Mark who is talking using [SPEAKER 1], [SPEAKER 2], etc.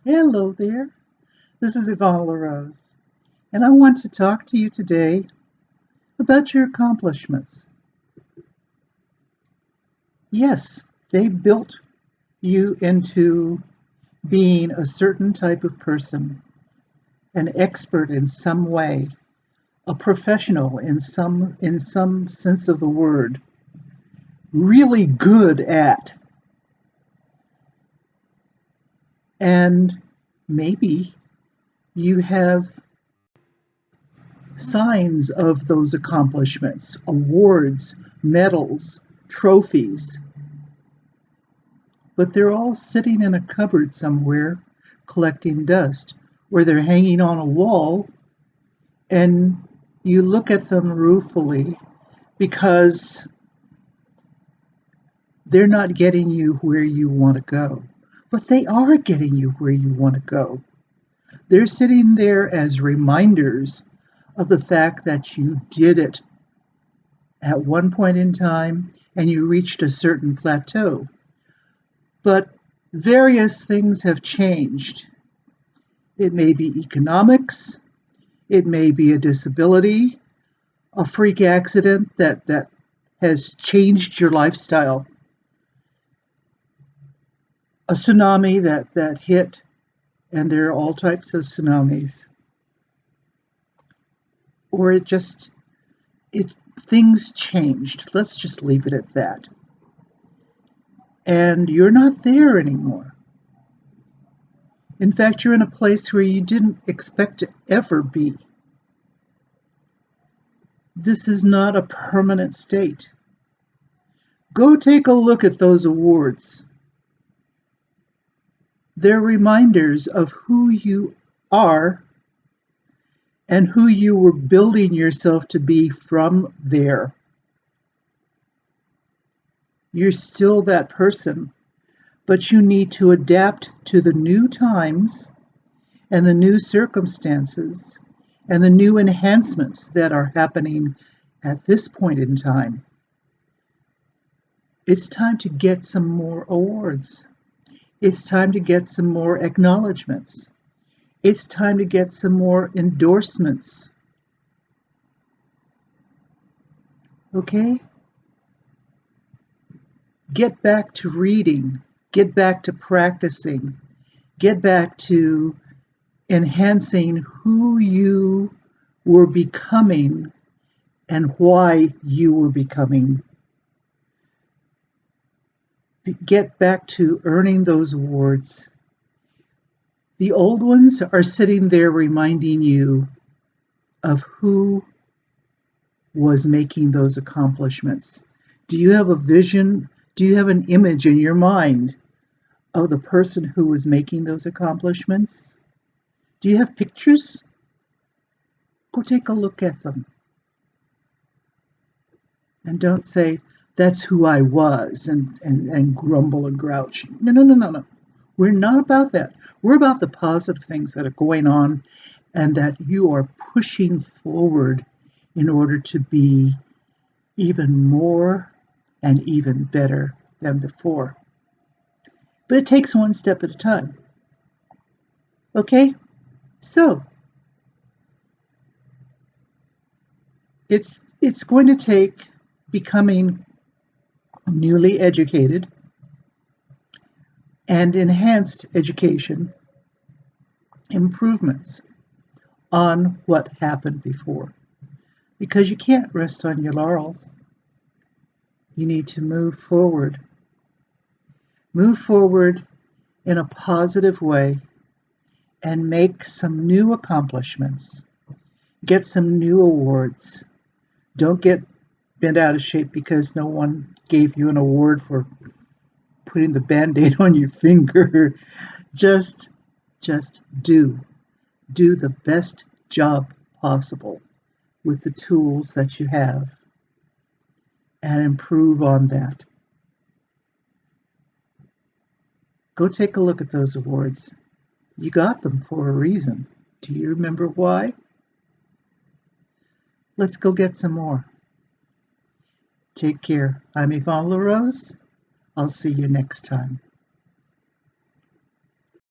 [SPEAKER 1] Hello there. This is Yvonne LaRose, and I want to talk to you today about your accomplishments. Yes, they built you into being a certain type of person, an expert in some way, a professional in some sense of the word, really good at, and maybe you have signs of those accomplishments, awards, medals, trophies, but they're all sitting in a cupboard somewhere collecting dust, or they're hanging on a wall and you look at them ruefully because they're not getting you where you want to go. But they are getting you where you want to go. They're sitting there as reminders of the fact that you did it at one point in time and you reached a certain plateau. But various things have changed. It may be economics, it may be a disability, a freak accident that has changed your lifestyle, a tsunami that hit, and there are all types of tsunamis. Or it things changed. Let's just leave it at that. And you're not there anymore. In fact, you're in a place where you didn't expect to ever be. This is not a permanent state. Go take a look at those awards. They're reminders of who you are and who you were building yourself to be from there. You're still that person, but you need to adapt to the new times and the new circumstances and the new enhancements that are happening at this point in time. It's time to get some more awards. It's time to get some more acknowledgments. It's time to get some more endorsements. Okay? Get back to reading. Get back to practicing. Get back to enhancing who you were becoming and why you were becoming. Get back to earning those awards. The old ones are sitting there reminding you of who was making those accomplishments. Do you have a vision? Do you have an image in your mind of the person who was making those accomplishments? Do you have pictures? Go take a look at them. And don't say, that's who I was, and grumble and grouch. No, no, no, no, no. We're not about that. We're about the positive things that are going on and that you are pushing forward in order to be even more and even better than before. But it takes one step at a time. Okay? So, it's going to take becoming newly educated and enhanced education improvements on what happened before. Because you can't rest on your laurels. You need to move forward. Move forward in a positive way and make some new accomplishments. Get some new awards. Don't get bent out of shape because no one gave you an award for putting the band-aid on your finger. Just do the best job possible with the tools that you have and improve on that. Go take a look at those awards. You got them for a reason. Do you remember why? Let's go get some more. Take care. I'm Yvonne LaRose. I'll see you next time.